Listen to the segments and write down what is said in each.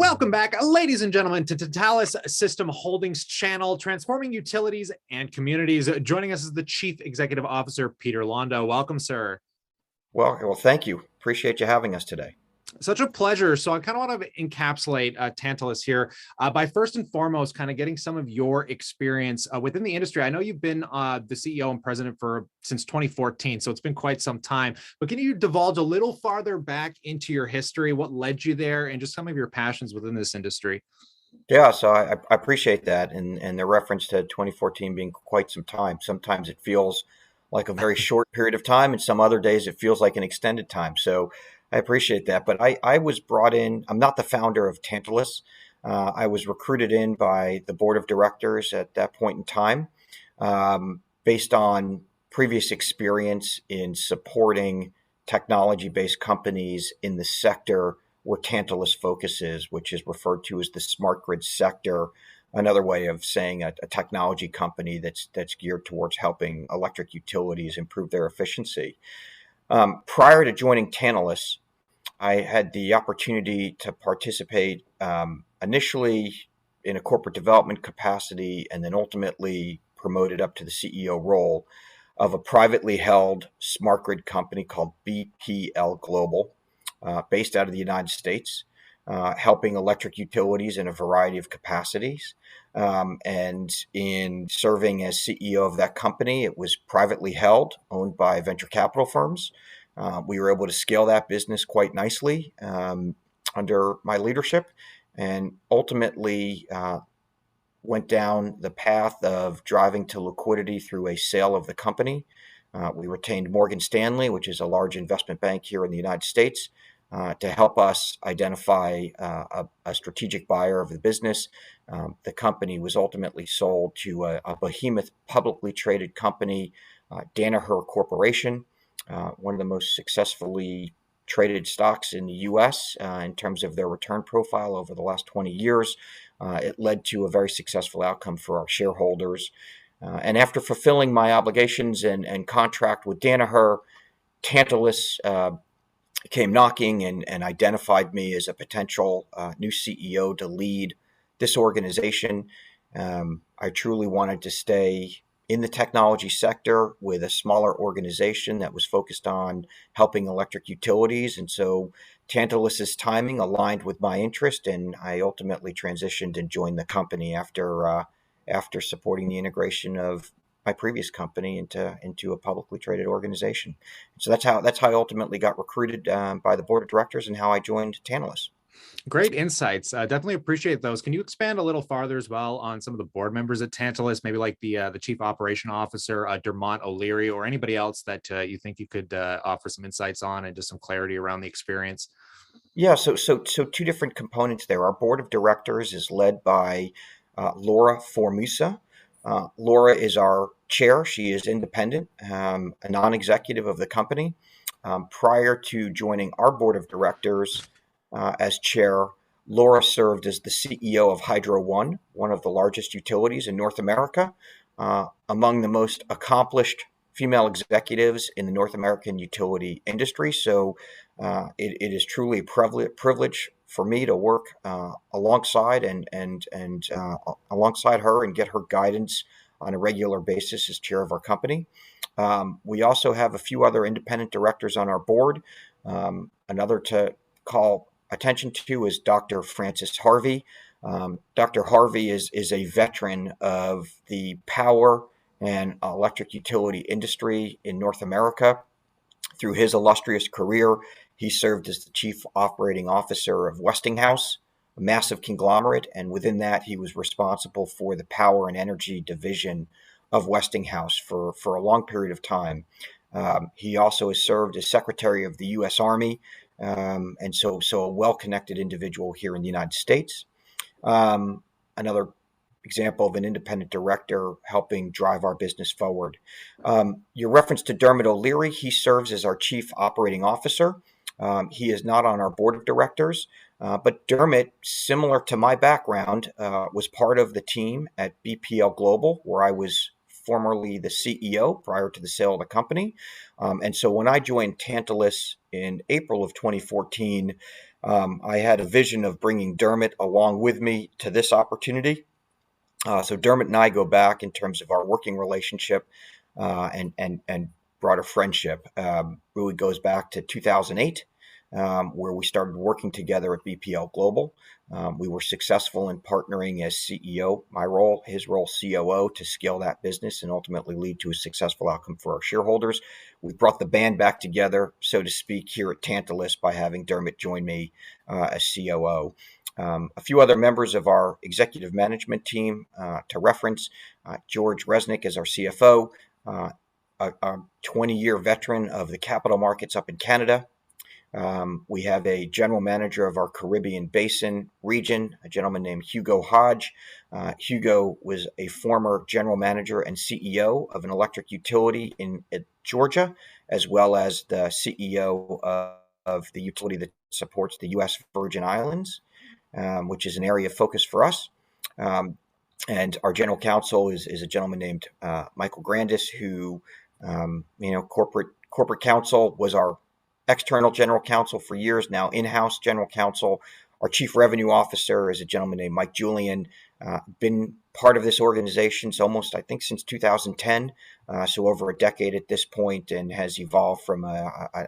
Welcome back, ladies and gentlemen, to Tantalus System Holdings channel, transforming utilities and communities. Joining us is the Chief Executive Officer, Peter Londa. Welcome, sir. Well, thank you. Appreciate you having us today. Such a pleasure. So I kind of want to encapsulate Tantalus here by first and foremost, kind of getting some of your experience within the industry. I know you've been the CEO and president since 2014, so it's been quite some time. But can you divulge a little farther back into your history, what led you there, and just some of your passions within this industry? Yeah, so I appreciate that, and the reference to 2014 being quite some time. Sometimes it feels like a very short period of time, and some other days it feels like an extended time. So I appreciate that. But I was brought in. I'm not the founder of Tantalus. I was recruited in by the board of directors at that point in time, based on previous experience in supporting technology-based companies in the sector where Tantalus focuses, which is referred to as the smart grid sector. Another way of saying a technology company that's geared towards helping electric utilities improve their efficiency. Prior to joining Tantalus, I had the opportunity to participate initially in a corporate development capacity and then ultimately promoted up to the CEO role of a privately held smart grid company called BPL Global, based out of the United States, helping electric utilities in a variety of capacities. And in serving as CEO of that company, it was privately held, owned by venture capital firms. We were able to scale that business quite nicely under my leadership, and ultimately went down the path of driving to liquidity through a sale of the company. We retained Morgan Stanley, which is a large investment bank here in the United States, to help us identify a strategic buyer of the business. The company was ultimately sold to a behemoth publicly traded company, Danaher Corporation, one of the most successfully traded stocks in the U.S. In terms of their return profile over the last 20 years. It led to a very successful outcome for our shareholders. And after fulfilling my obligations and contract with Danaher, Tantalus came knocking and identified me as a potential new CEO to lead this organization. I truly wanted to stay in the technology sector with a smaller organization that was focused on helping electric utilities. And so Tantalus's timing aligned with my interest, and I ultimately transitioned and joined the company after supporting the integration of my previous company into a publicly traded organization. So that's how I ultimately got recruited by the board of directors and how I joined Tantalus. Great insights. Definitely appreciate those. Can you expand a little farther as well on some of the board members at Tantalus, maybe like the Chief Operation Officer, Dermot O'Leary, or anybody else that you think you could offer some insights on and just some clarity around the experience? Yeah, so two different components there. Our board of directors is led by Laura Formusa. Laura is our chair. She is independent, a non-executive of the company. Prior to joining our board of directors as chair, Laura served as the CEO of Hydro one of the largest utilities in North America, among the most accomplished female executives in the North American utility industry. So it is truly a privilege for me to work alongside alongside her and get her guidance on a regular basis as chair of our company. We also have a few other independent directors on our board. Another to call attention to is Dr. Francis Harvey. Dr. Harvey is a veteran of the power and electric utility industry in North America. Through his illustrious career, he served as the chief operating officer of Westinghouse, a massive conglomerate, and within that, he was responsible for the power and energy division of Westinghouse for a long period of time. He also has served as Secretary of the U.S. Army, and so a well-connected individual here in the United States. Another example of an independent director helping drive our business forward. Your reference to Dermot O'Leary, he serves as our Chief Operating Officer. He is not on our board of directors, but Dermot, similar to my background, was part of the team at BPL Global, where I was formerly the CEO prior to the sale of the company. And so when I joined Tantalus in April of 2014, I had a vision of bringing Dermot along with me to this opportunity. So Dermot and I go back in terms of our working relationship and broader friendship. Really goes back to 2008, where we started working together at BPL Global. We were successful in partnering as CEO, my role, his role COO, to scale that business and ultimately lead to a successful outcome for our shareholders. We brought the band back together, so to speak, here at Tantalus by having Dermot join me as COO. A few other members of our executive management team to reference, George Resnick is our CFO, a 20-year veteran of the capital markets up in Canada. We have a general manager of our Caribbean Basin region, a gentleman named Hugo Hodge. Hugo was a former general manager and CEO of an electric utility in Georgia, as well as the CEO of the utility that supports the U.S. Virgin Islands, which is an area of focus for us. And our general counsel is a gentleman named Michael Grandis, who, corporate counsel, was our external general counsel for years, now in-house general counsel. Our chief revenue officer is a gentleman named Mike Julian, been part of this organization almost, I think, since 2010, so over a decade at this point, and has evolved from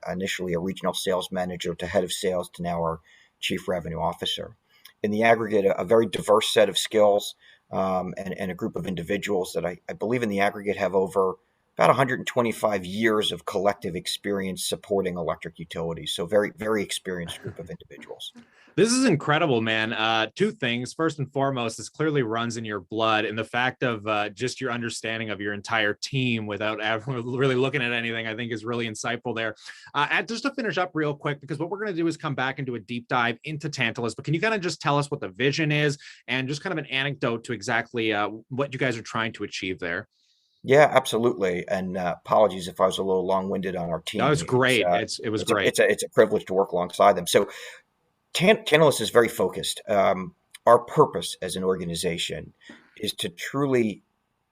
initially a regional sales manager to head of sales to now our chief revenue officer. In the aggregate, a very diverse set of skills and a group of individuals that I believe in the aggregate have over about 125 years of collective experience supporting electric utilities. So very, very experienced group of individuals. This is incredible, man. Two things. First and foremost, this clearly runs in your blood. And the fact of just your understanding of your entire team without ever really looking at anything, I think is really insightful there. Just to finish up real quick, because what we're going to do is come back and do a deep dive into Tantalus. But can you kind of just tell us what the vision is and just kind of an anecdote to exactly what you guys are trying to achieve there? Yeah, absolutely. And apologies if I was a little long-winded on our That team. was great. It was great. It's a privilege to work alongside them. So Tantalus is very focused. Our purpose as an organization is to truly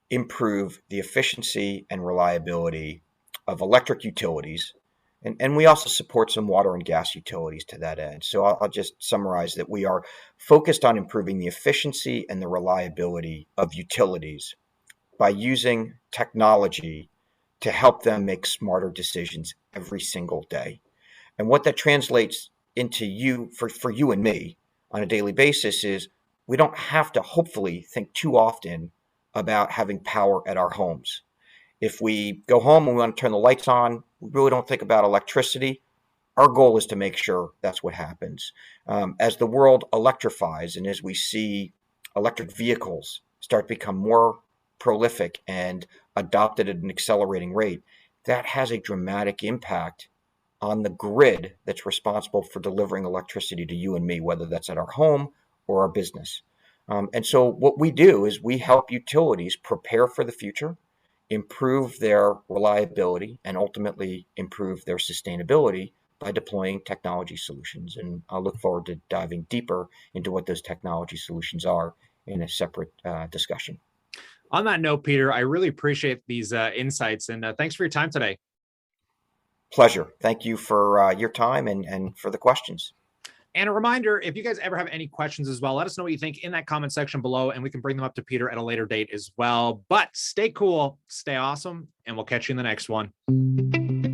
improve the efficiency and reliability of electric utilities. And we also support some water and gas utilities to that end. So I'll just summarize that we are focused on improving the efficiency and the reliability of utilities by using technology to help them make smarter decisions every single day. And what that translates into for you and me on a daily basis is we don't have to hopefully think too often about having power at our homes. If we go home and we want to turn the lights on, we really don't think about electricity. Our goal is to make sure that's what happens. As the world electrifies and as we see electric vehicles start to become more prolific and adopted at an accelerating rate, that has a dramatic impact on the grid that's responsible for delivering electricity to you and me, whether that's at our home or our business. And so what we do is we help utilities prepare for the future, improve their reliability, and ultimately improve their sustainability by deploying technology solutions. And I'll look forward to diving deeper into what those technology solutions are in a separate discussion. On that note, Peter, I really appreciate these insights, and thanks for your time today. Pleasure. Thank you for your time and for the questions. And a reminder, if you guys ever have any questions as well, let us know what you think in that comment section below, and we can bring them up to Peter at a later date as well. But stay cool, stay awesome, and we'll catch you in the next one.